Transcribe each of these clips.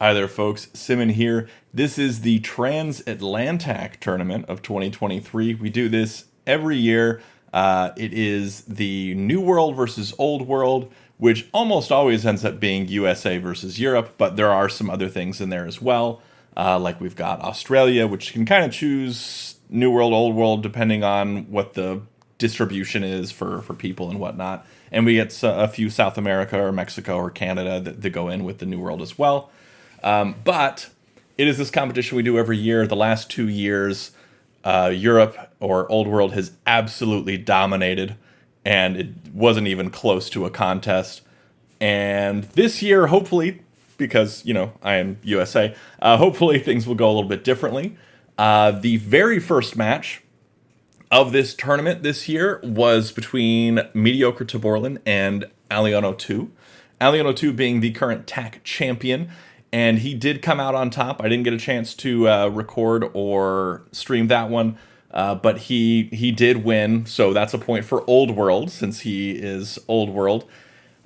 Hi there, folks. Simmon here. This is the Trans-AtlanTak Tournament of 2023. We do this every year. It is the New World versus Old World, which almost always ends up being USA versus Europe, but there are some other things in there as well. Like we've got Australia, which can kind of choose New World, Old World, depending on what the distribution is for people and whatnot. And we get a few South America or Mexico or Canada that go in with the New World as well. But it is this competition we do every year. The last 2 years, Europe or Old World has absolutely dominated, and it wasn't even close to a contest. And this year, hopefully, because, I am USA, hopefully things will go a little bit differently. The very first match of this tournament this year was between MediocreTaborlin and Aliono2. Aliono2 being the current TAC champion. And he did come out on top. I didn't get a chance to record or stream that one, but he did win. So that's a point for Old World, since he is Old World.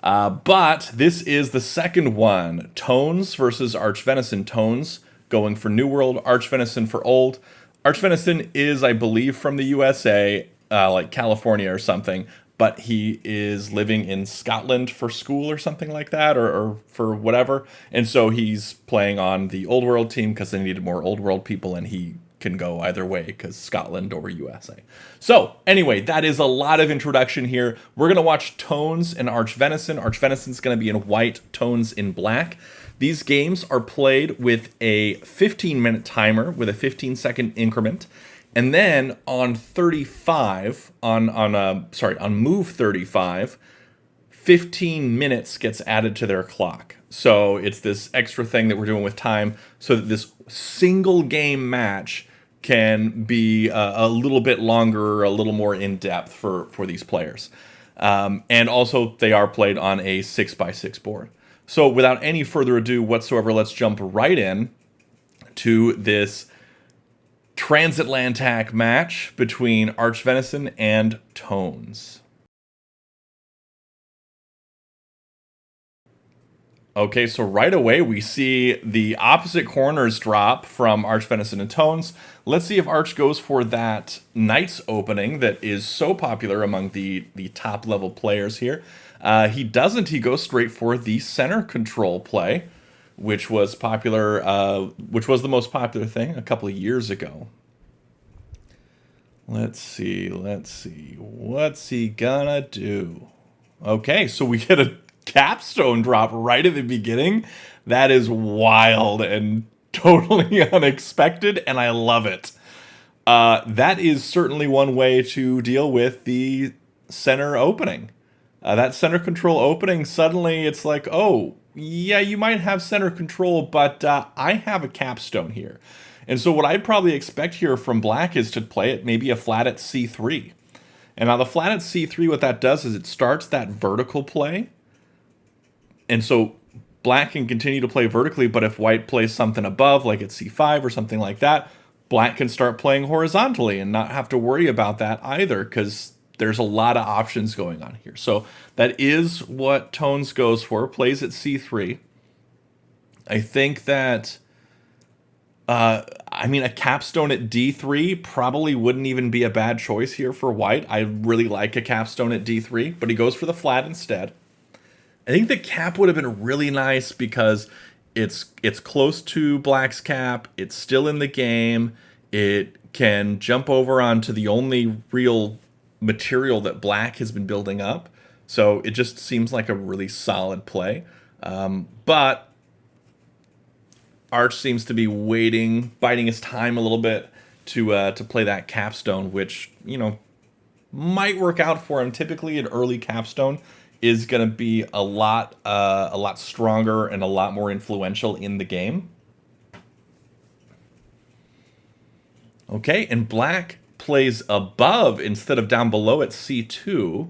But this is the second one. Tones versus archvenison. Tones going for New World, archvenison for Old. Archvenison is, I believe, from the USA, like California or something. But he is living in Scotland for school or something like that, or for whatever. And so he's playing on the Old World team because they needed more Old World people, and he can go either way because Scotland or USA. So anyway, that is a lot of introduction here. We're going to watch Tones and archvenison. Archvenison's going to be in white, Tones in black. These games are played with a 15-minute timer with a 15-second increment. And then on 35, on move 35, 15 minutes gets added to their clock. So it's this extra thing that we're doing with time so that this single game match can be a little bit longer, a little more in depth for these players. And also they are played on a 6x6 board. So without any further ado whatsoever, let's jump right in to this Trans-AtlanTak match between archvenison and Tones. Okay, so right away we see the opposite corners drop from archvenison and Tones. Let's see if Arch goes for that Knights opening that is so popular among the top level players here. He doesn't. He goes straight for the center control play, which was popular, which was the most popular thing a couple of years ago. Let's see. What's he gonna do? Okay, so we get a capstone drop right at the beginning. That is wild and totally unexpected, and I love it. That is certainly one way to deal with the center opening. That center control opening, suddenly it's like, oh, yeah, you might have center control, but I have a capstone here. And so what I'd probably expect here from black is to play it maybe a flat at c3. And now the flat at c3, what that does is it starts that vertical play. And so black can continue to play vertically, but if white plays something above, like at c5 or something like that, black can start playing horizontally and not have to worry about that either, because there's a lot of options going on here. So that is what Tones goes for, plays at c3. I think that, a capstone at d3 probably wouldn't even be a bad choice here for white. I really like a capstone at d3, but he goes for the flat instead. I think the cap would have been really nice because it's close to black's cap, it's still in the game, it can jump over onto the only real material that black has been building up, so it just seems like a really solid play. But Arch seems to be waiting, biding his time a little bit to play that capstone, which might work out for him. Typically, an early capstone is going to be a lot stronger and a lot more influential in the game. Okay, and black plays above instead of down below at c2.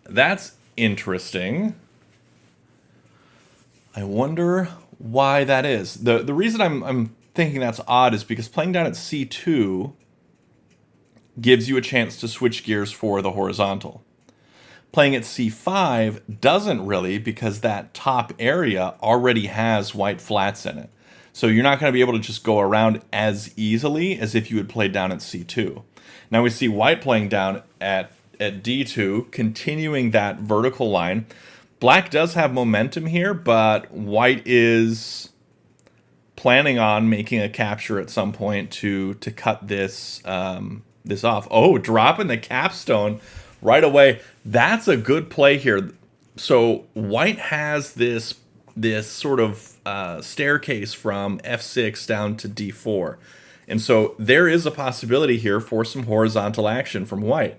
That's interesting. I wonder why that is. The reason I'm thinking that's odd is because playing down at c2 gives you a chance to switch gears for the horizontal. Playing at c5 doesn't really, because that top area already has white flats in it. So you're not going to be able to just go around as easily as if you had played down at c2. Now we see white playing down at d2, continuing that vertical line. Black does have momentum here, but white is planning on making a capture at some point to cut this this off. Oh, dropping the capstone right away. That's a good play here. So white has this sort of staircase from f6 down to d4. And so there is a possibility here for some horizontal action from white.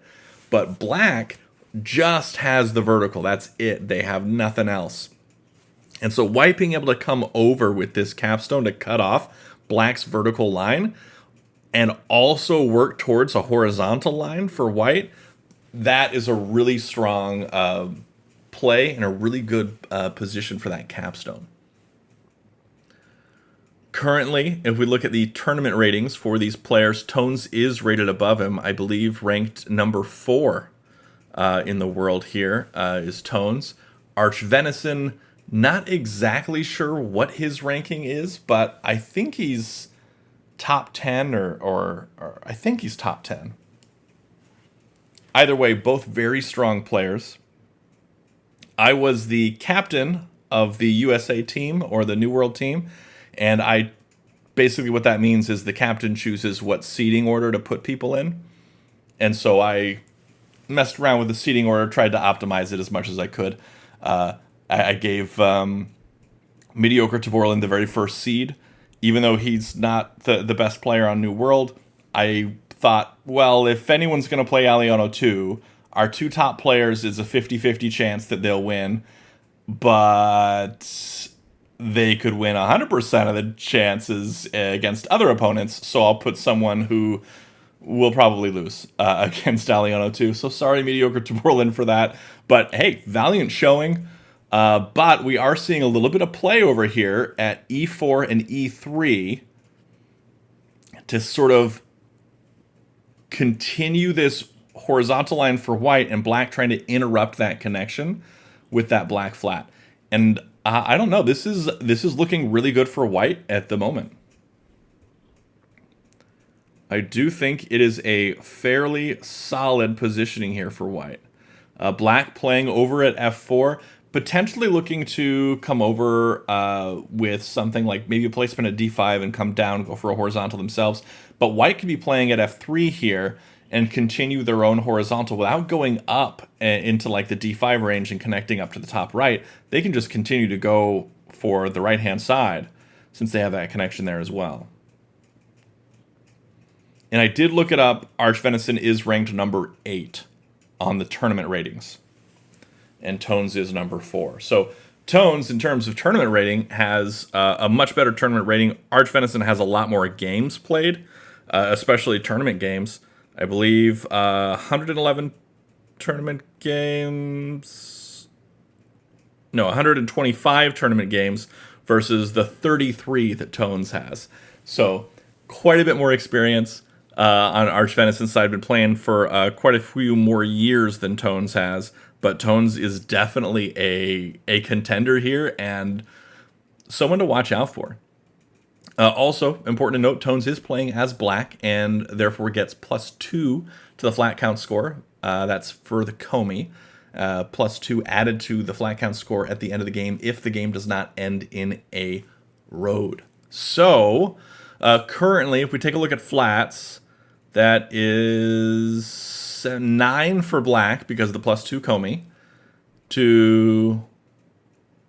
But black just has the vertical. That's it. They have nothing else. And so white being able to come over with this capstone to cut off black's vertical line and also work towards a horizontal line for white, that is a really strong play and a really good position for that capstone. Currently, if we look at the tournament ratings for these players, Tones is rated above him. I believe ranked number 4 in the world here is Tones. Archvenison, not exactly sure what his ranking is, but I think he's top 10 or I think he's top 10. Either way, both very strong players. I was the captain of the USA team, or the New World team, and I basically, what that means is the captain chooses what seating order to put people in. And so I messed around with the seating order, tried to optimize it as much as I could. I gave MediocreTaborlin the very first seed. Even though he's not the best player on New World, I thought, well, if anyone's going to play Aliano 2, our 2 top players is a 50-50 chance that they'll win. But they could win 100% of the chances against other opponents, so I'll put someone who will probably lose against Aliano 2. So sorry, MediocreTaborlin, for that. But hey, valiant showing. But we are seeing a little bit of play over here at e4 and e3 to sort of continue this horizontal line for white, and black trying to interrupt that connection with that black flat. And I don't know, this is looking really good for white at the moment. I do think it is a fairly solid positioning here for white. Black playing over at f4, potentially looking to come over with something like maybe a placement at d5 and come down, go for a horizontal themselves. But white could be playing at f3 here and continue their own horizontal without going up into like the d5 range and connecting up to the top right. They can just continue to go for the right-hand side since they have that connection there as well. And I did look it up. Archvenison is ranked number 8 on the tournament ratings, and Tones is number 4. So Tones, in terms of tournament rating, has a much better tournament rating. Archvenison has a lot more games played, especially tournament games. I believe 111 tournament games. No, 125 tournament games versus the 33 that Tones has. So quite a bit more experience on Archvenison's side. Been playing for quite a few more years than Tones has. But Tones is definitely a contender here and someone to watch out for. Also, important to note, Tones is playing as black and therefore gets +2 to the flat count score. That's for the Comey. +2 added to the flat count score at the end of the game if the game does not end in a road. So, currently, if we take a look at flats, that is 9 for black because of the +2 Comey to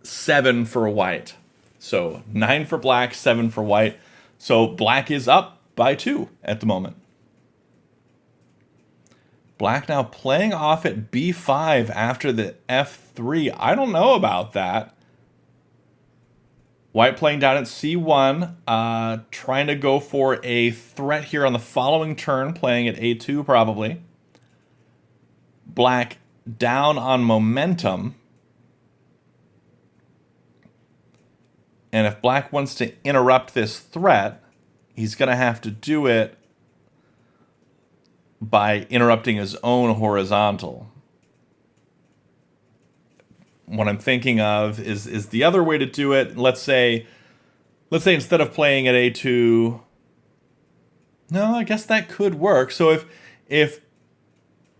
7 for white. So 9 for black, 7 for white. So black is up by 2 at the moment. Black now playing off at b5 after the f3. I don't know about that. White playing down at c1, trying to go for a threat here on the following turn, playing at a2 probably. Black down on momentum. And if black wants to interrupt this threat, he's going to have to do it by interrupting his own horizontal. what I'm thinking of is the other way to do it. Let's say instead of playing at A2, no, I guess that could work. So if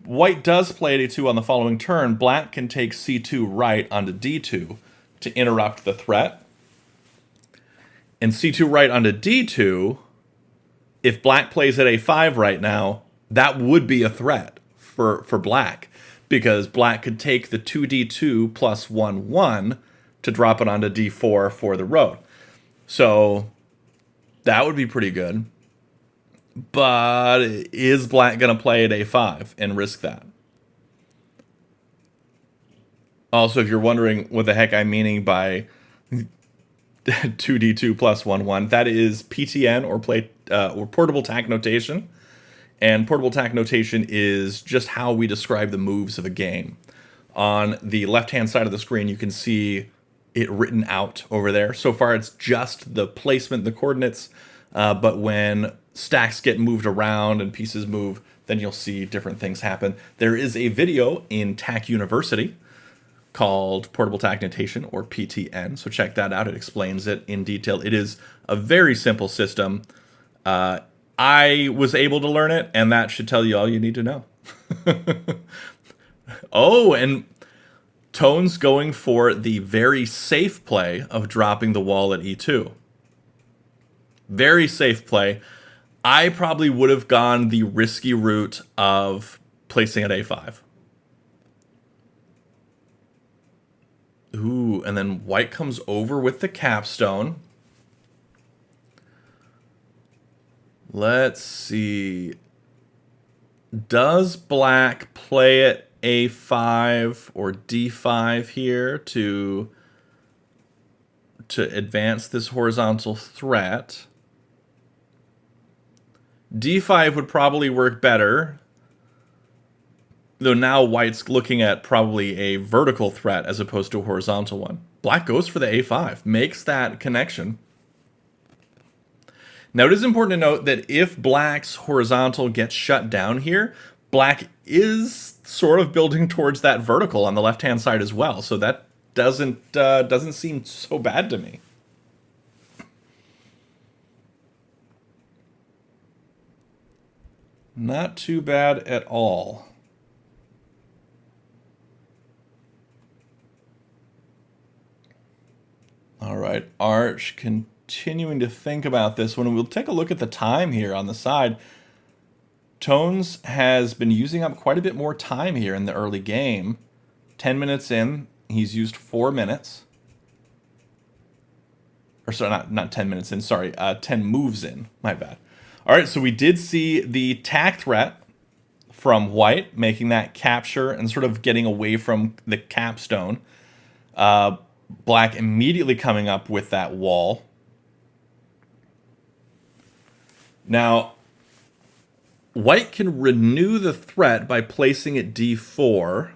white does play at A2 on the following turn, black can take C2 right onto D2 to interrupt the threat. And C2 right onto D2, if black plays at A5 right now, that would be a threat for black, because black could take the 2D2 plus 1/1 to drop it onto D4 for the road. So that would be pretty good. But is black going to play at A5 and risk that? Also, if you're wondering what the heck I'm meaning by 2D2 plus 1/1, that is PTN, or portable tack notation. And portable tack notation is just how we describe the moves of a game. On the left-hand side of the screen, you can see it written out over there. So far, it's just the placement, the coordinates. But when stacks get moved around and pieces move, then you'll see different things happen. There is a video in TAC University called Portable Tack Notation, or PTN. So check that out. It explains it in detail. It is a very simple system. I was able to learn it, and that should tell you all you need to know. Oh, and Tone's going for the very safe play of dropping the wall at E2. Very safe play. I probably would have gone the risky route of placing at A5. Ooh, and then white comes over with the capstone. Let's see. Does black play at A5 or D5 here to advance this horizontal threat? D5 would probably work better, though now white's looking at probably a vertical threat as opposed to a horizontal one. Black goes for the A5, makes that connection. Now, it is important to note that if black's horizontal gets shut down here, black is sort of building towards that vertical on the left-hand side as well. So that doesn't seem so bad to me. Not too bad at all. All right, Arch continuing to think about this one. We'll take a look at the time here on the side. Tones has been using up quite a bit more time here in the early game. 10 minutes in, he's used 4 minutes. Or sorry, not 10 minutes in, sorry, 10 moves in, my bad. All right, so we did see the tack threat from white, making that capture and sort of getting away from the capstone. Black immediately coming up with that wall. Now, white can renew the threat by placing it D4,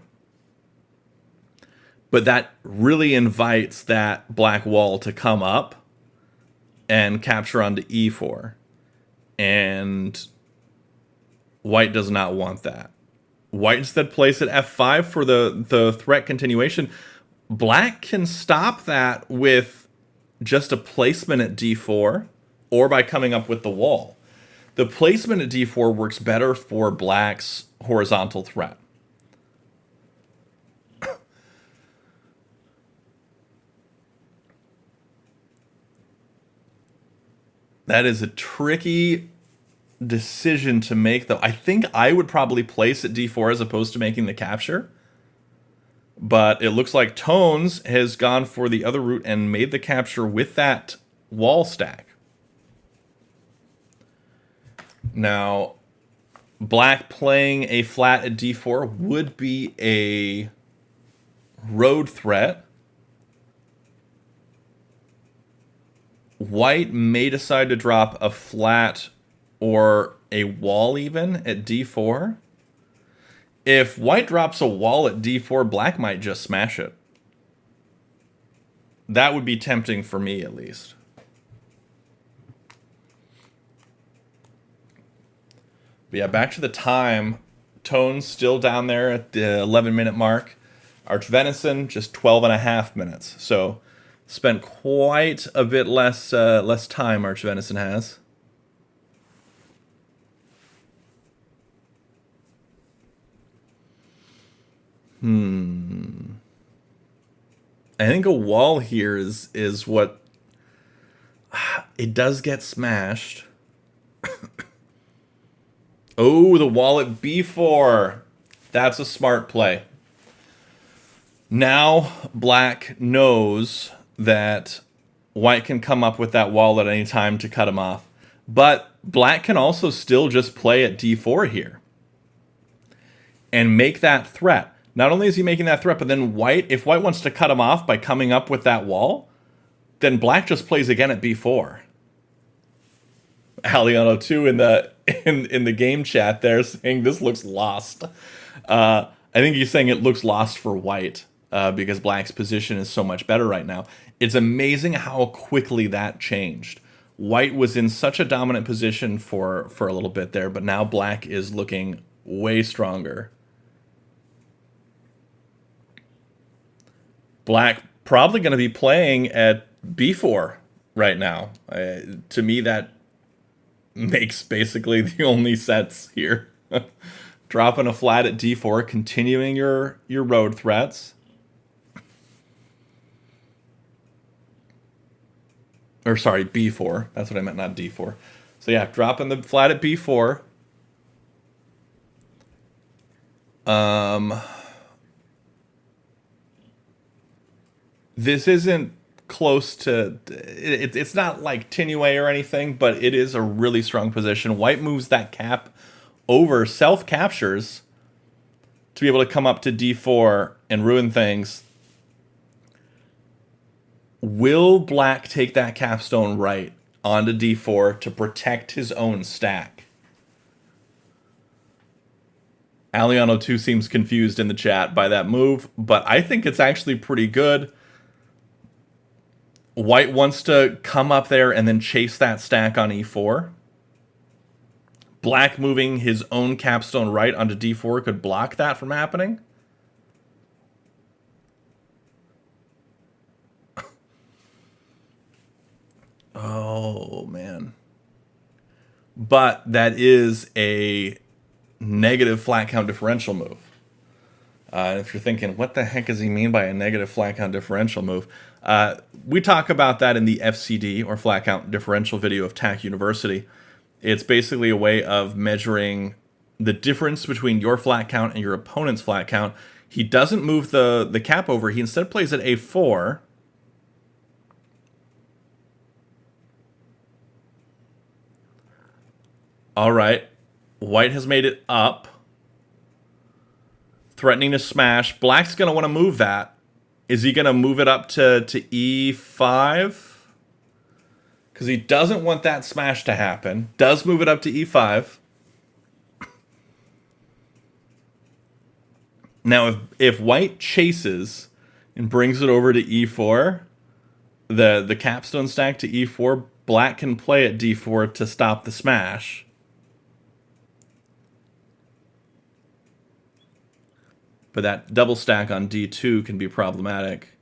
but that really invites that black wall to come up and capture onto E4. And white does not want that. White instead plays at F5 for the threat continuation. Black can stop that with just a placement at D4 or by coming up with the wall. The placement at D4 works better for black's horizontal threat. That is a tricky decision to make, though. I think I would probably place at D4 as opposed to making the capture. But it looks like Tones has gone for the other route and made the capture with that wall stack. Now, black playing a flat at D4 would be a road threat. White may decide to drop a flat or a wall even at D4. If white drops a wall at D4, black might just smash it. That would be tempting for me, at least. But yeah, back to the time. Tone's still down there at the 11-minute mark. Archvenison, just 12.5 minutes. So spent quite a bit less time Archvenison has. I think a wall here is what it does get smashed. Oh, the wall at b4. That's a smart play. Now black knows that white can come up with that wall at any time to cut him off. But black can also still just play at d4 here and make that threat. Not only is he making that threat, but then white, if white wants to cut him off by coming up with that wall, then black just plays again at b4. Aliano2 in the game chat there saying this looks lost. I think he's saying it looks lost for white because black's position is so much better right now. It's amazing how quickly that changed. White was in such a dominant position for a little bit there, but now black is looking way stronger. Black probably going to be playing at b4 right now. To me, that makes basically the only sets here. Dropping a flat at d4, continuing your road threats. Or sorry, b4. That's what I meant, not d4. So yeah, dropping the flat at b4. This isn't close to... It's not like Tinue or anything, but it is a really strong position. White moves that cap over, self-captures to be able to come up to d4 and ruin things. Will black take that capstone right onto d4 to protect his own stack? Aliano2 seems confused in the chat by that move, but I think it's actually pretty good. White wants to come up there and then chase that stack on e4. Black moving his own capstone right onto d4 could block that from happening. Oh, man. But that is a negative flat count differential move. If you're thinking, what the heck does he mean by a negative flat count differential move? We talk about that in the FCD, or flat count differential video of TAC University. It's basically a way of measuring the difference between your flat count and your opponent's flat count. He doesn't move the cap over. He instead plays at a4. All right. White has made it up. Threatening to smash. Black's going to want to move that. Is he going to move it up to e5? Because he doesn't want that smash to happen. Does move it up to e5. Now, if white chases and brings it over to e4, the capstone stack to e4, black can play at d4 to stop the smash. But that double stack on d2 can be problematic.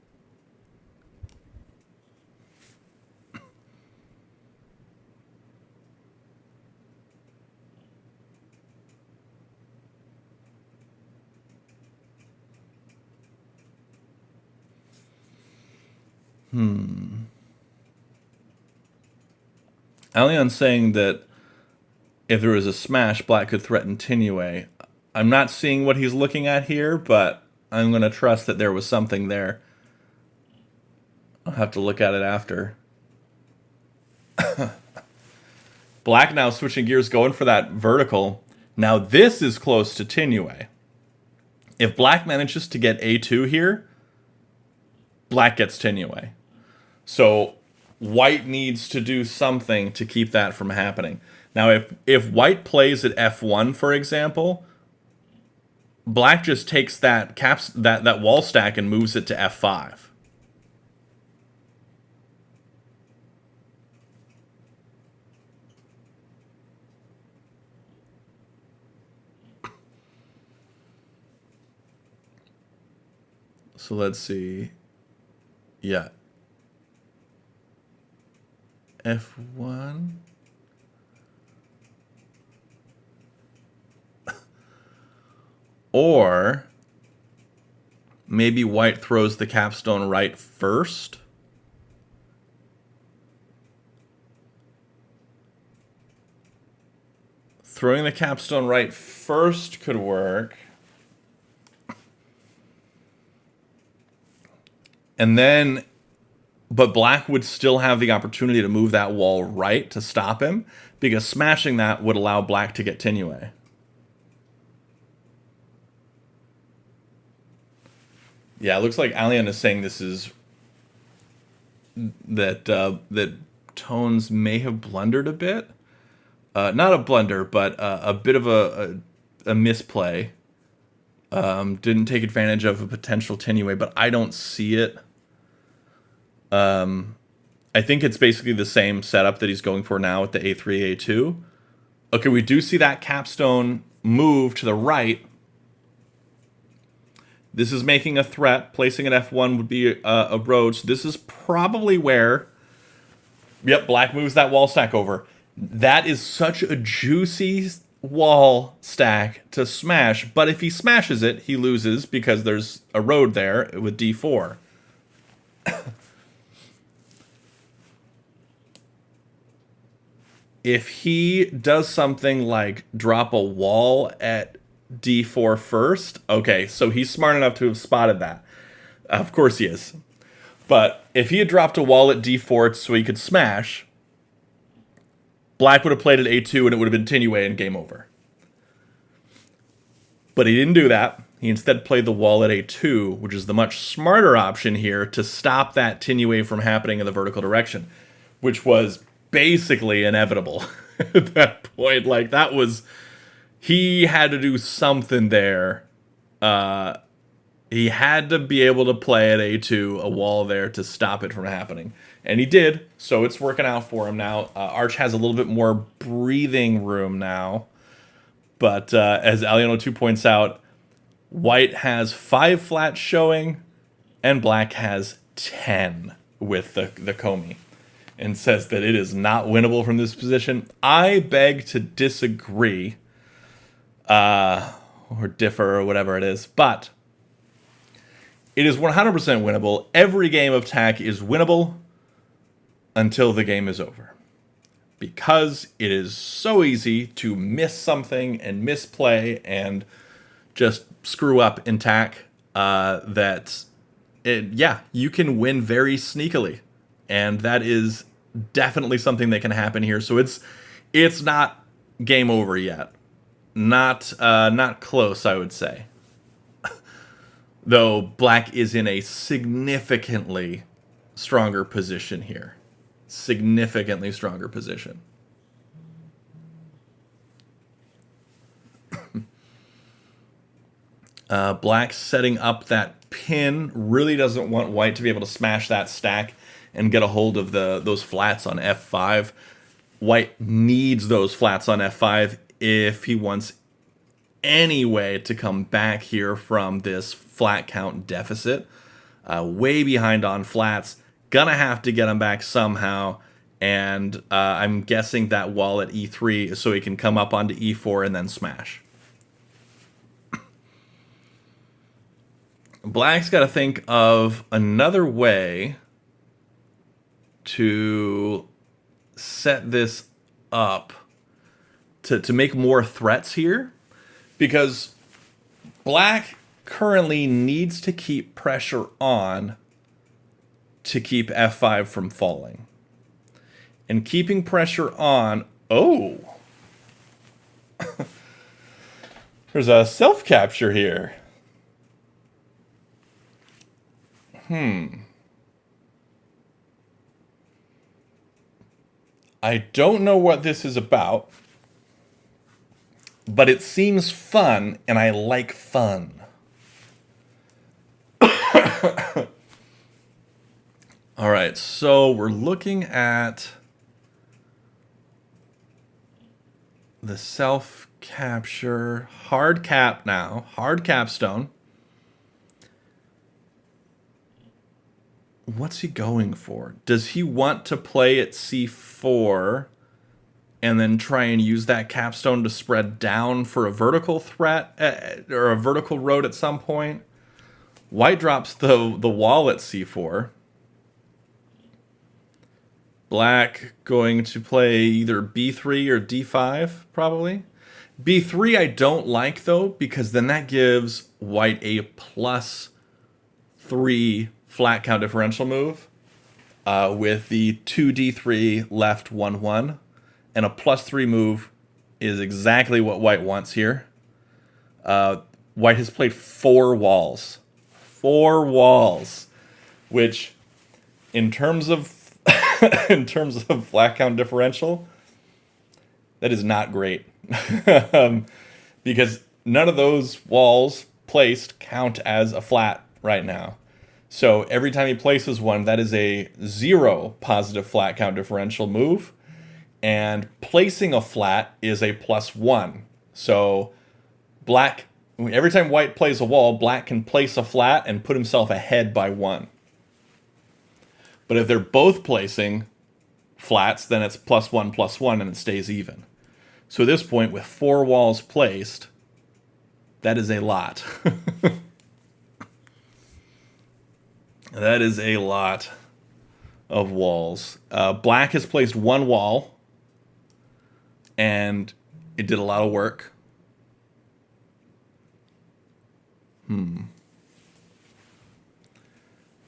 Alion's saying that if there was a smash, black could threaten Tinue. I'm not seeing what he's looking at here, but I'm going to trust that there was something there. I'll have to look at it after. Black now switching gears, going for that vertical. Now this is close to Tinue. If black manages to get a2 here, black gets Tinue. So white needs to do something to keep that from happening. Now if white plays at f1, for example, black just takes that that wall stack and moves it to f5. So let's see. Yeah. F1. Or maybe white throws the capstone right first. Throwing the capstone right first could work. And then, but black would still have the opportunity to move that wall right to stop him, because smashing that would allow black to get Tinue. Yeah, it looks like Alien is saying this is that that Tones may have blundered a bit. Not a blunder, but a bit of a misplay. Didn't take advantage of a potential Tinue, but I don't see it. I think it's basically the same setup that he's going for now with the A3, A2. Okay, we do see that capstone move to the right. This is making a threat. Placing an F1 would be a road. So this is probably where... Yep, black moves that wall stack over. That is such a juicy wall stack to smash. But if he smashes it, he loses because there's a road there with D4. If he does something like drop a wall at D4 first, okay, so he's smart enough to have spotted that. Of course he is. But if he had dropped a wall at D4 so he could smash, black would have played at A2 and it would have been Tinue and game over. But he didn't do that. He instead played the wall at A2, which is the much smarter option here to stop that Tinue from happening in the vertical direction, which was basically inevitable at that point. Like, that was... He had to do something there. He had to be able to play at A2 a wall there to stop it from happening. And he did, so it's working out for him now. Arch has a little bit more breathing room now. But as Aliano2 points out, white has 5 flats showing, and black has 10 with the Comey. And says that it is not winnable from this position. I beg to disagree. Or differ, or whatever it is. But it is 100% winnable. Every game of TAK is winnable until the game is over. Because it is so easy to miss something and misplay and just screw up in TAK that, you can win very sneakily. And that is definitely something that can happen here. So it's not game over yet. Not close, I would say. Though black is in a significantly stronger position here. Significantly stronger position. Black setting up that pin. Really doesn't want white to be able to smash that stack and get a hold of those flats on F5. White needs those flats on F5 if he wants any way to come back here from this flat count deficit. Way behind on flats. Gonna have to get him back somehow. And I'm guessing that wall at E3 so he can come up onto E4 and then smash. Black's got to think of another way to set this up to make more threats here, because black currently needs to keep pressure on to keep F5 from falling. And keeping pressure on... Oh! There's a self-capture here. I don't know what this is about, but it seems fun, and I like fun. All right, so we're looking at the self-capture, hard cap now, hard capstone. what's he going for? Does he want to play at c4 and then try and use that capstone to spread down for a vertical threat or a vertical road at some point? White drops the wall at c4. Black going to play either b3 or d5, probably. b3 I don't like, though, because then that gives white a +3 flat count differential move with the 2d3 left 1-1. And a +3 move is exactly what white wants here. White has played 4 walls. 4 walls, which in terms of in terms of flat count differential, that is not great. Because none of those walls placed count as a flat right now. So every time he places one, that is a 0 positive flat count differential move. And placing a flat is a +1. So black, every time white plays a wall, black can place a flat and put himself ahead by 1. But if they're both placing flats, then it's +1/+1 and it stays even. So at this point, with 4 walls placed, that is a lot. That is a lot of walls. Black has placed 1 wall, and it did a lot of work.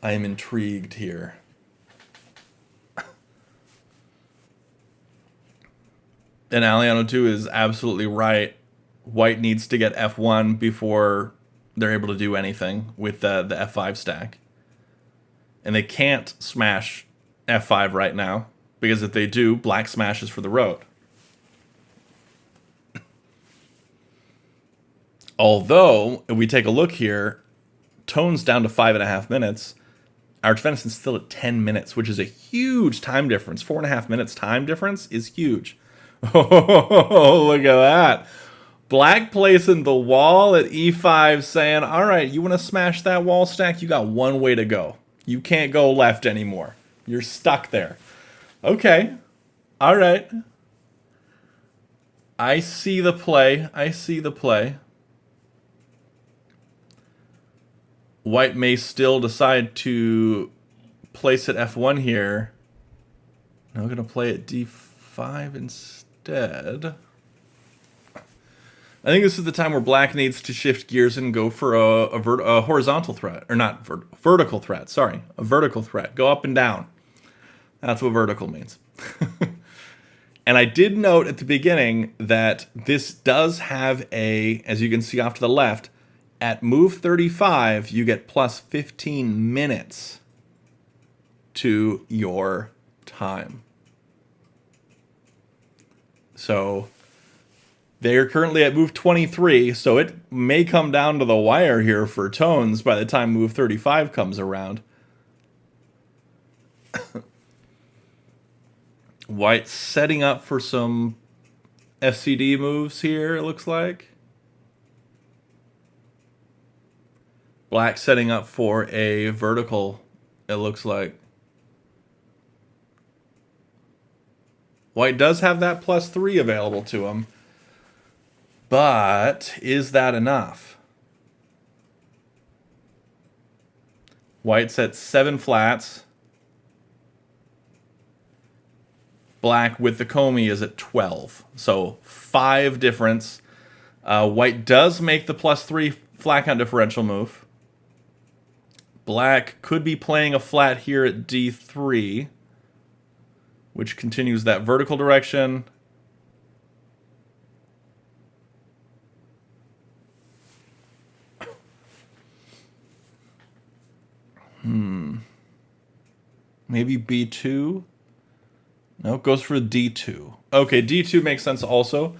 I am intrigued here. And Aliano2 is absolutely right. White needs to get F1 before they're able to do anything with the F5 stack. And they can't smash F5 right now, because if they do, black smashes for the road. Although, if we take a look here, tone's down to 5.5 minutes. Archvenison's still at 10 minutes, which is a huge time difference. 4.5 minutes time difference is huge. Oh, look at that. Black placing the wall at e5, saying, all right, you want to smash that wall stack? You got one way to go. You can't go left anymore. You're stuck there. Okay. All right. I see the play. I see the play. White may still decide to place at f1 here. Now we're going to play at d5 instead. I think this is the time where black needs to shift gears and go for a horizontal threat. Or not, vertical threat, sorry. A vertical threat. Go up and down. That's what vertical means. And I did note at the beginning that this does have a, as you can see off to the left, at move 35, you get plus 15 minutes to your time. So they are currently at move 23, so it may come down to the wire here for tones by the time move 35 comes around. White setting up for some FCD moves here, it looks like. Black setting up for a vertical, it looks like. White does have that +3 available to him. But is that enough? White's at 7 flats. Black with the Comey is at 12. So 5 difference. White does make the +3 flat count differential move. Black could be playing a flat here at D3, which continues that vertical direction. Maybe B2? No, it goes for D2. Okay, D2 makes sense also,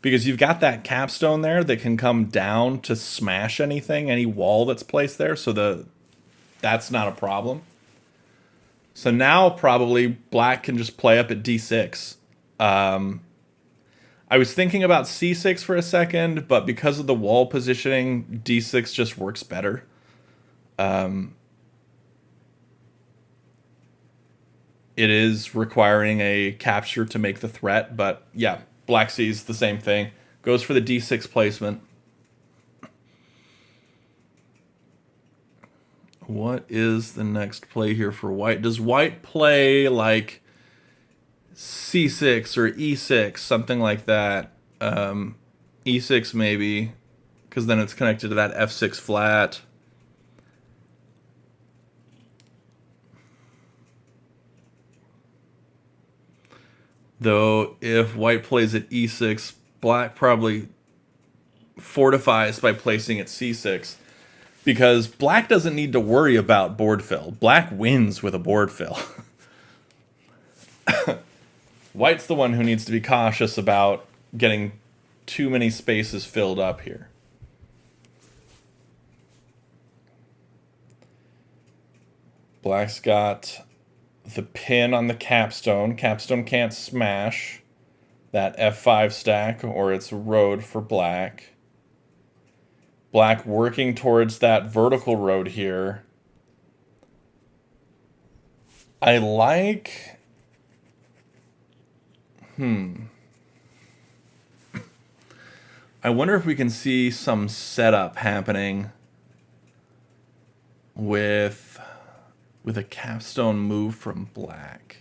because you've got that capstone there that can come down to smash anything, any wall that's placed there, so that's not a problem. So now probably black can just play up at D6. I was thinking about C6 for a second, but because of the wall positioning, D6 just works better. it is requiring a capture to make the threat, but yeah, black sees the same thing. Goes for the d6 placement. What is the next play here for white? Does white play like c6 or e6, something like that? E6 maybe, because then it's connected to that f6 flat. Though if white plays at e6, black probably fortifies by placing at c6, because black doesn't need to worry about board fill. Black wins with a board fill. White's the one who needs to be cautious about getting too many spaces filled up here. Black's got the pin on the capstone. Capstone can't smash that f5 stack, or it's a road for black. Black working towards that vertical road here. I like... I wonder if we can see some setup happening with a capstone move from black.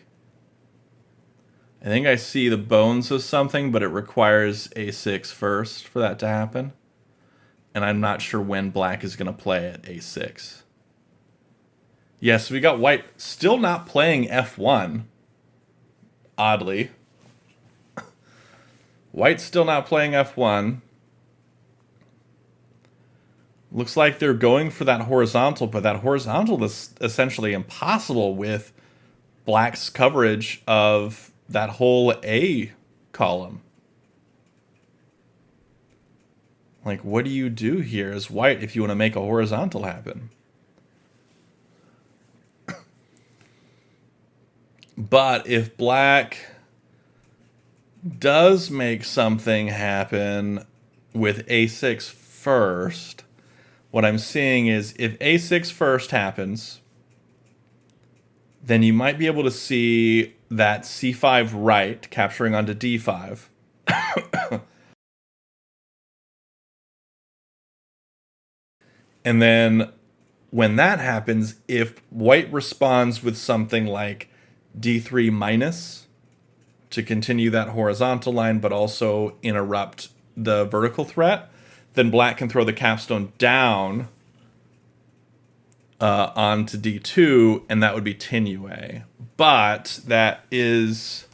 I think I see the bones of something, but it requires a6 first for that to happen. And I'm not sure when black is going to play at a6. Yes, we got white still not playing f1. Oddly. White's still not playing f1. Looks like they're going for that horizontal, but that horizontal is essentially impossible with black's coverage of that whole A column. Like, what do you do here as white if you want to make a horizontal happen? But if black does make something happen with a6 first, what I'm seeing is if a6 first happens, then you might be able to see that c5 right capturing onto d5. And then when that happens, if white responds with something like d3 minus to continue that horizontal line but also interrupt the vertical threat, then black can throw the capstone down onto d2, and that would be tinue. But that is,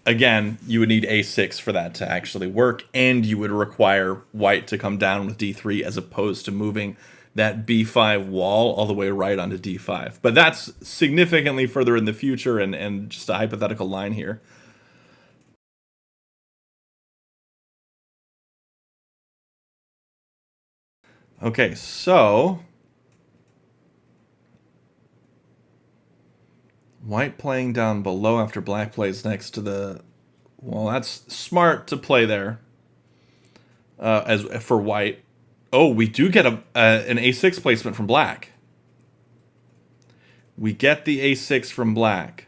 again, you would need a6 for that to actually work, and you would require white to come down with d3 as opposed to moving that b5 wall all the way right onto d5. But that's significantly further in the future and just a hypothetical line here. Okay, so white playing down below after black plays next to the... Well, that's smart to play there as for white. Oh, we do get an a6 placement from black. We get the a6 from black.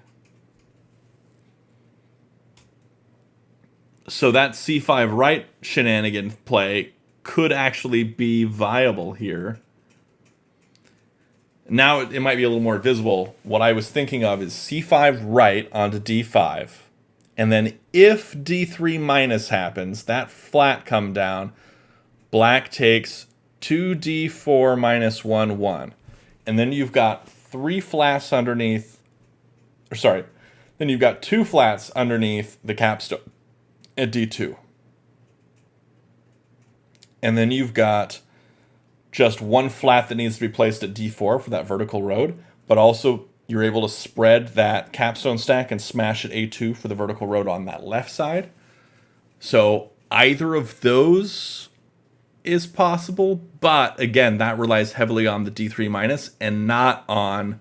So that c5 right shenanigan play could actually be viable here. Now it might be a little more visible. What I was thinking of is c5 right onto d5. And then if d3 minus happens, that flat come down, black takes 2d4 minus 1, 1. And then you've got 3 flats underneath... Or sorry. Then you've got 2 flats underneath the capstone at d2. And then you've got just 1 flat that needs to be placed at d4 for that vertical road. But also you're able to spread that capstone stack and smash at a2 for the vertical road on that left side. So either of those is possible, but again, that relies heavily on the d3 minus and not on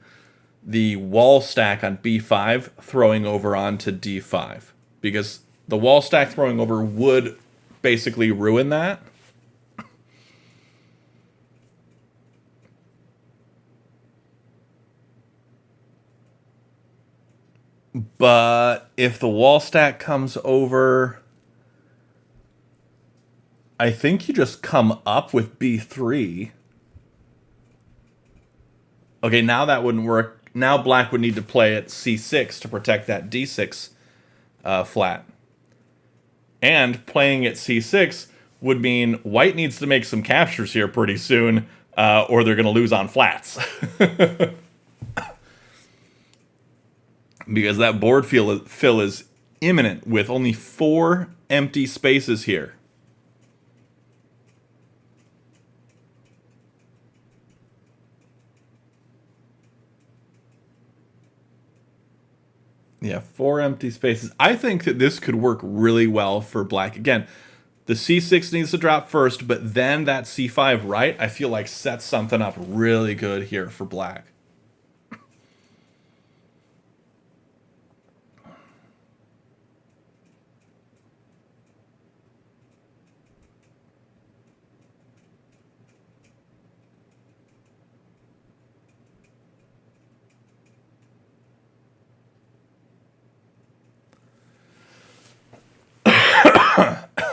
the wall stack on b5 throwing over onto d5, because the wall stack throwing over would basically ruin that. But if the wall stack comes over, I think you just come up with b3. Okay, now that wouldn't work. Now black would need to play at c6 to protect that d6 flat. And playing at c6 would mean white needs to make some captures here pretty soon, or they're going to lose on flats. Because that board fill is imminent with only 4 empty spaces here. Yeah, 4 empty spaces. I think that this could work really well for black. Again, the c6 needs to drop first, but then that c5 right, I feel like sets something up really good here for black.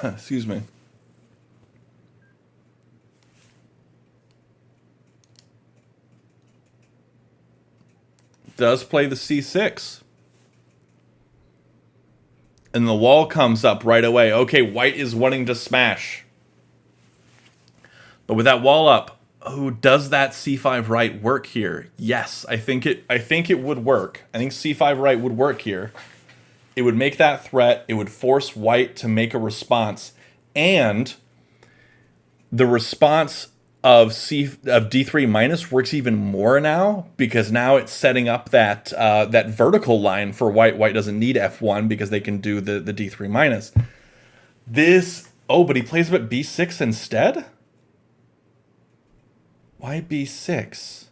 Excuse me. Does play the c6. And the wall comes up right away. Okay, white is wanting to smash. But with that wall up, oh, does that c5 right work here? Yes, I think it would work. I think c5 right would work here. It would make that threat. It would force white to make a response. And the response of d3 minus works even more now, because now it's setting up that that vertical line for white. White doesn't need f1 because they can do the d3 minus. This, oh, but he plays at b6 instead? Why b6?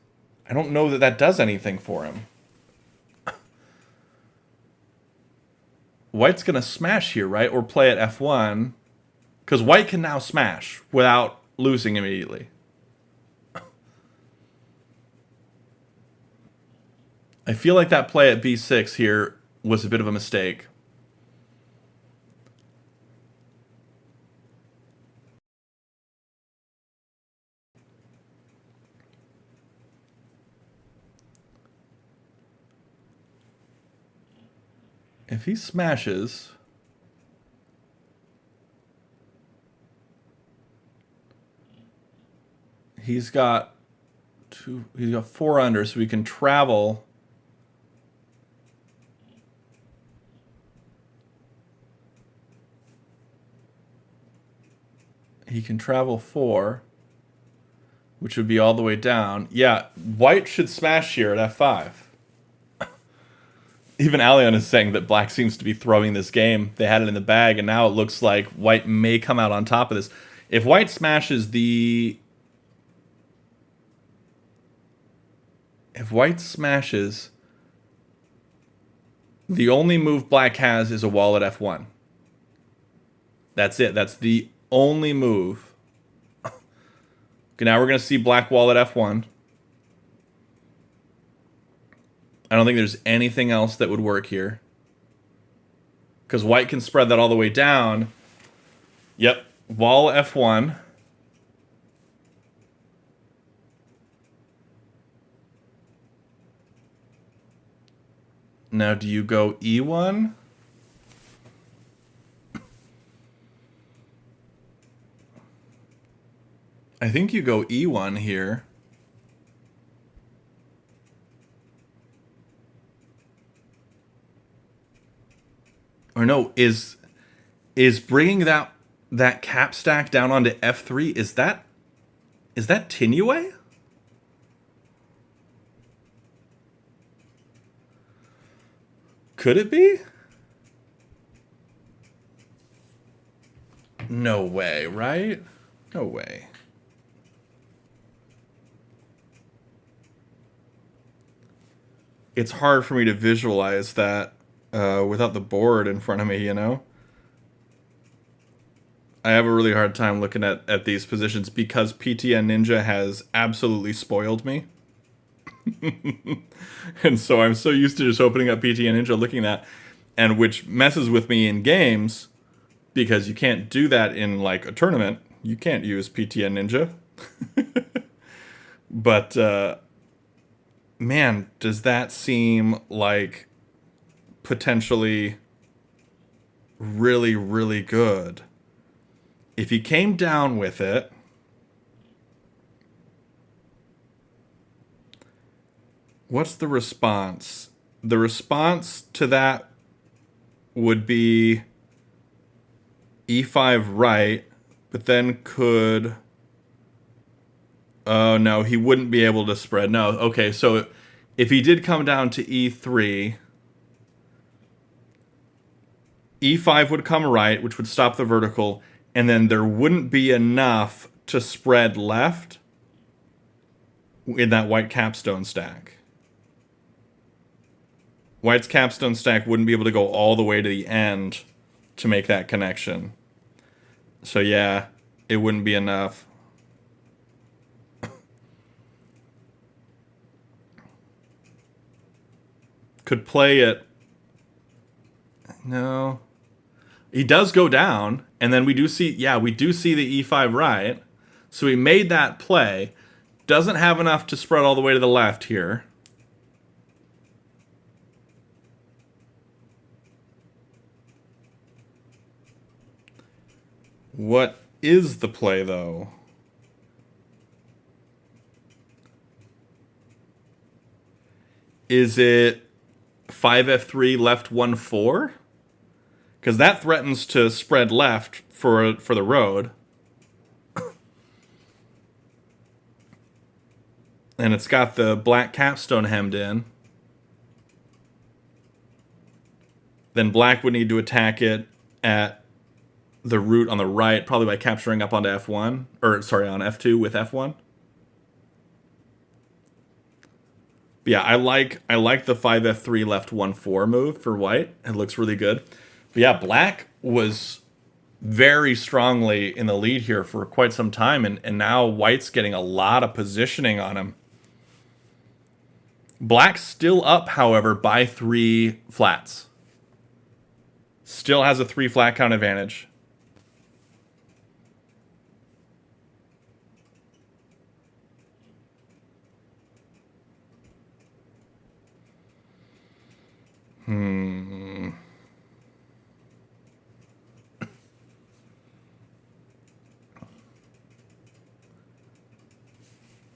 I don't know that that does anything for him. White's going to smash here, right? Or play at f1. Because white can now smash without losing immediately. I feel like that play at b6 here was a bit of a mistake. If he smashes, he's got 4 under, so he can travel. He can travel 4, which would be all the way down. Yeah, white should smash here at f5. Even Allion is saying that black seems to be throwing this game. They had it in the bag, and now it looks like white may come out on top of this. If white smashes the... If white smashes, the only move black has is a wall at f1. That's it. That's the only move. Okay, now we're going to see black wall at f1. I don't think there's anything else that would work here. Because white can spread that all the way down. Yep, wall f1. Now do you go e1? I think you go e1 here. Or no, is bringing that cap stack down onto f3, is that Tinue? Could it be? No way, right? No way. It's hard for me to visualize that without the board in front of me, you know? I have a really hard time looking at these positions because PTN Ninja has absolutely spoiled me. And so I'm so used to just opening up PTN Ninja, looking at that, and which messes with me in games because you can't do that in like a tournament. You can't use PTN Ninja. But man, does that seem like potentially really, really good? If he came down with it, what's the response? The response to that would be e5 right, but then could... Oh, no, he wouldn't be able to spread. No, okay, so if he did come down to e3, e5 would come right, which would stop the vertical, and then there wouldn't be enough to spread left in that white capstone stack. White's capstone stack wouldn't be able to go all the way to the end to make that connection. So yeah, it wouldn't be enough. Could play it. No. He does go down, and then we do see the e5 right. So he made that play. Doesn't have enough to spread all the way to the left here. What is the play, though? Is it 5f3 left 1-4? Because that threatens to spread left for the road. And it's got the black capstone hemmed in. Then black would need to attack it at the root on the right, probably by capturing up onto f1. Or, sorry, on f2 with f1. But yeah, I like the 5f3 left 1-4 move for white. It looks really good. But yeah, black was very strongly in the lead here for quite some time, and now white's getting a lot of positioning on him. Black's still up, however, by 3 flats. Still has a 3 flat count advantage.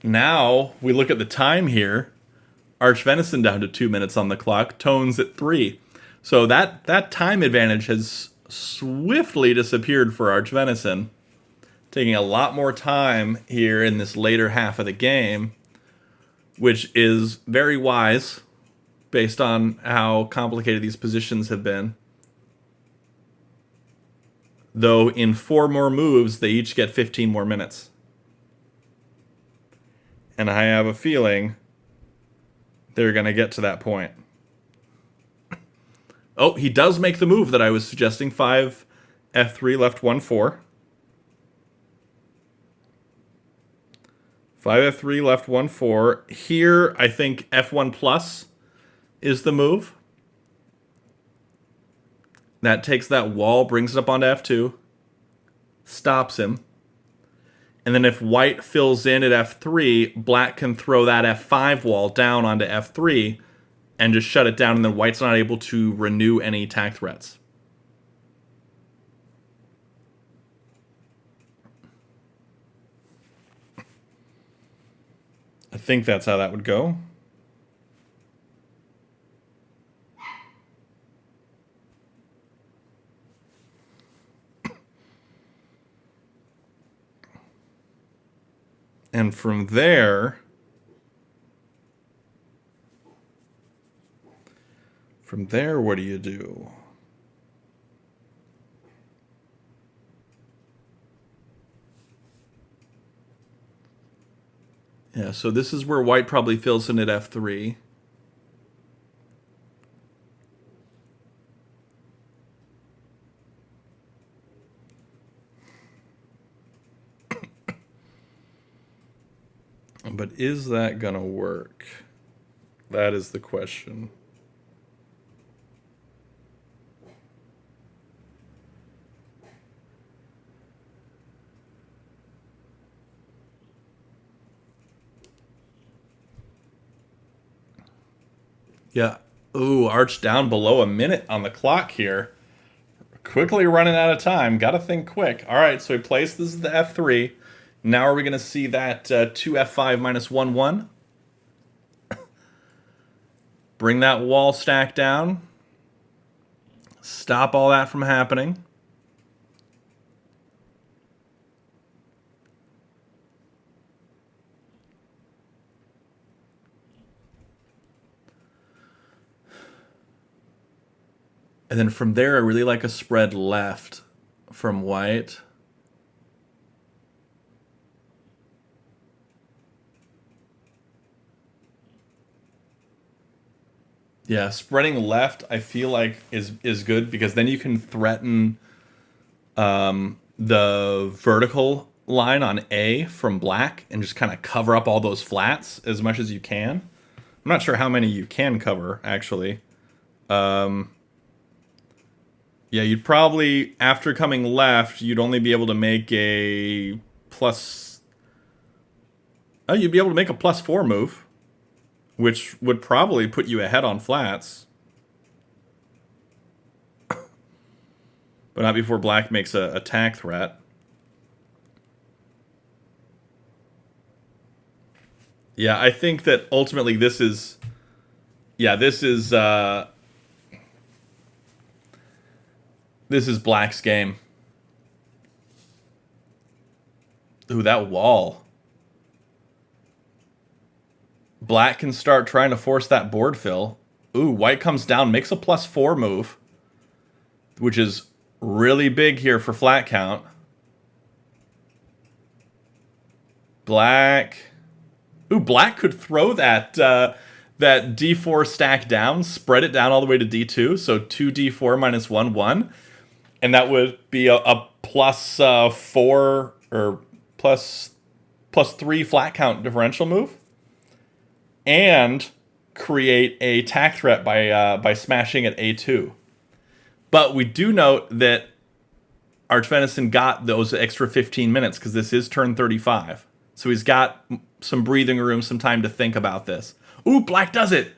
Now, we look at the time here. Archvenison down to 2 minutes on the clock. Tones at 3. So that time advantage has swiftly disappeared for Archvenison. Taking a lot more time here in this later half of the game, which is very wise based on how complicated these positions have been. Though in 4 more moves, they each get 15 more minutes. And I have a feeling they're going to get to that point. Oh, he does make the move that I was suggesting. 5 f3 left 1-4. 5 f3 left 1-4. Here, I think f1 plus is the move. That takes that wall, brings it up onto f2. Stops him. And then if white fills in at f3, black can throw that f5 wall down onto f3 and just shut it down, and then white's not able to renew any attack threats. I think that's how that would go. And from there, what do you do? Yeah, so this is where white probably fills in at f3. But is that gonna work? That is the question. Yeah. Ooh, arch down below a minute on the clock here. Quickly running out of time. Got to think quick. All right, so he places the F3. Now are we going to see that 2F5 minus 1-1? Bring that wall stack down. Stop all that from happening. And then from there, I really like a spread left from white. Yeah, spreading left, I feel like is good because then you can threaten the vertical line on A from black and just kind of cover up all those flats as much as you can. I'm not sure how many you can cover, actually. Yeah, you'd probably, after coming left, you'd only be able to make a plus... Oh, you'd be able to make a +4 move, which would probably put you ahead on flats. But not before black makes a attack threat. Yeah, I think that ultimately this is... Yeah, this is black's game. Ooh, that wall. Black can start trying to force that board fill. Ooh, white comes down, makes a +4 move, which is really big here for flat count. Black... Ooh, black could throw that that D4 stack down, spread it down all the way to D2, so 2D4 minus 1, and that would be a +4 or +3 flat count differential move, and create a tack threat by smashing at A2. But we do note that archvenison got those extra 15 minutes because this is turn 35. So he's got some breathing room, some time to think about this. Ooh, black does it!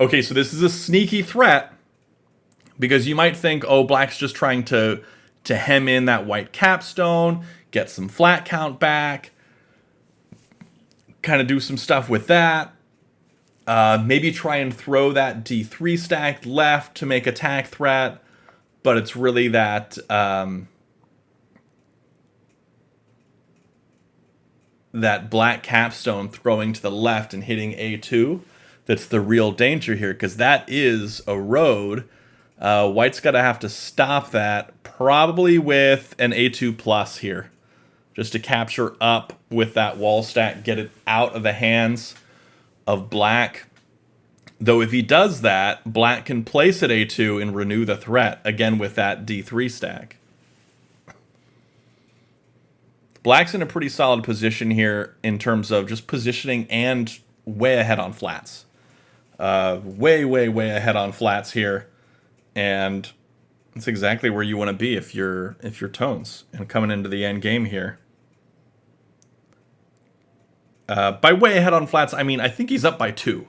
Okay, so this is a sneaky threat because you might think, oh, black's just trying to hem in that white capstone, get some flat count back, kind of do some stuff with that. Maybe try and throw that D3 stack left to make attack threat, but it's really that that black capstone throwing to the left and hitting A2 that's the real danger here, because that is a road. White's got to have to stop that, probably with an A2 plus here, just to capture up with that wall stack, get it out of the hands of black. Though if he does that, black can place at A2 and renew the threat, again with that D3 stack. Black's in a pretty solid position here in terms of just positioning and way ahead on flats. Way ahead on flats here. And that's exactly where you want to be if you're tones and coming into the end game here. By way ahead on flats, I mean, I think he's up by 2.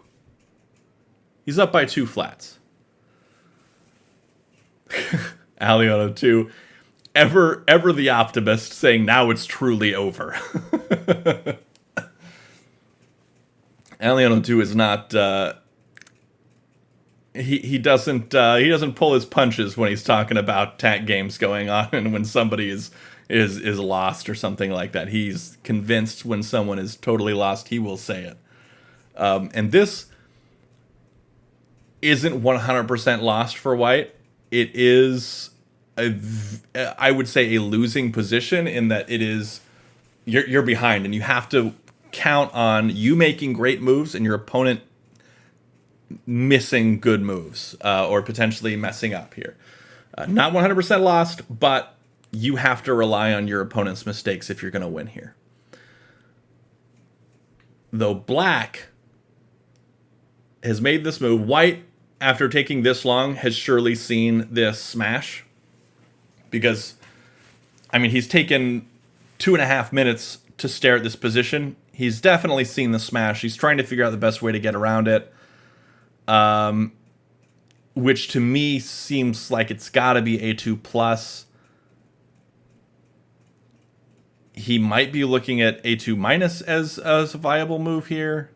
He's up by 2 flats. Aliano 2. Ever the optimist saying now it's truly over. Aliano 2 is not... He doesn't pull his punches when he's talking about TAC games going on and when somebody is lost or something like that. He's convinced when someone is totally lost, he will say it. And this isn't 100% lost for white. It is, I would say, a losing position in that it is you're behind and you have to count on you making great moves and your opponent missing good moves or potentially messing up here. Not 100% lost, but you have to rely on your opponent's mistakes if you're going to win here. Though black has made this move. White, after taking this long, has surely seen this smash. Because, I mean, he's taken 2.5 minutes to stare at this position. He's definitely seen the smash. He's trying to figure out the best way to get around it. Which to me seems like it's got to be A2 plus. He might be looking at A2 minus as a viable move here.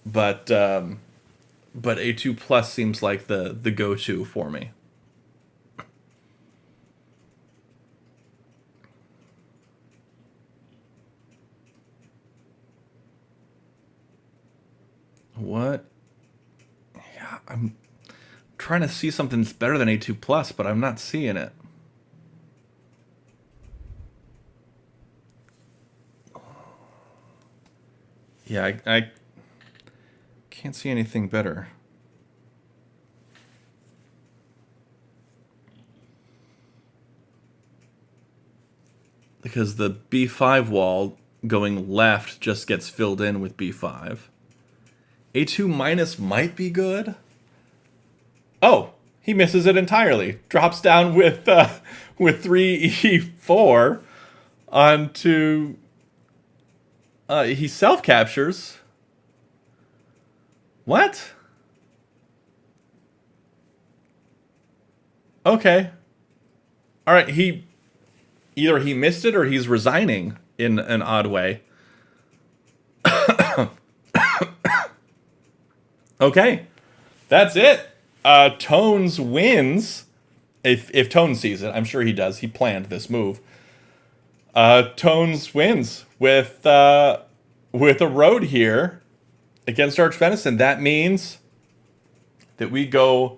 But A2 plus seems like the go-to for me. What? Yeah, I'm trying to see something that's better than A2 plus, but I'm not seeing it. Yeah, I can't see anything better. Because the B5 wall going left just gets filled in with B5. A2 minus might be good. Oh, he misses it entirely. Drops down with 3E4 onto... he self-captures. What? Okay. Alright, either he missed it or he's resigning in an odd way. Okay. That's it. Tones wins. If Tones sees it, I'm sure he does. He planned this move. Tones wins with a road here against archvenison. That means that we go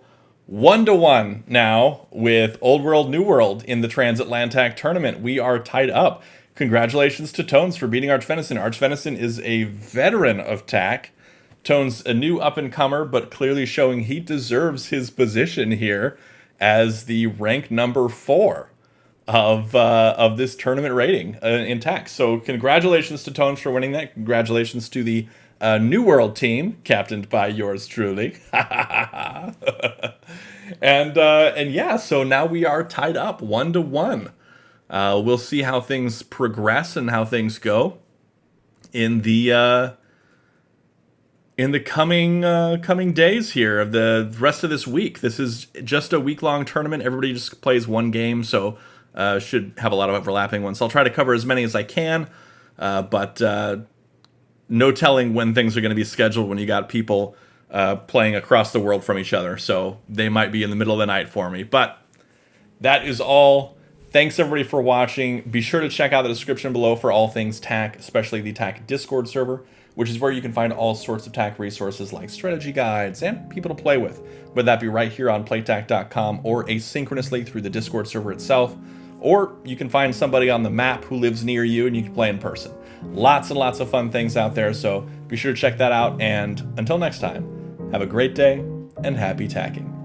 1-1 now with Old World, New World in the Trans-AtlanTak Tournament. We are tied up. Congratulations to Tones for beating archvenison. Archvenison is a veteran of TAK. Tones a new up-and-comer, but clearly showing he deserves his position here as the rank number 4 of this tournament rating in TAK. So congratulations to Tones for winning that. Congratulations to the New World team, captained by yours truly. and yeah, so now we are tied up 1-1. We'll see how things progress and how things go in the coming days here of the rest of this week. This is just a week-long tournament. Everybody just plays one game, so should have a lot of overlapping ones. So I'll try to cover as many as I can, but no telling when things are going to be scheduled when you got people playing across the world from each other. So they might be in the middle of the night for me. But that is all. Thanks, everybody, for watching. Be sure to check out the description below for all things TAK, especially the TAK Discord server, which is where you can find all sorts of TAK resources like strategy guides and people to play with, whether that be right here on playtak.com or asynchronously through the Discord server itself, or you can find somebody on the map who lives near you and you can play in person. Lots and lots of fun things out there, so be sure to check that out, and until next time, have a great day and happy tacking.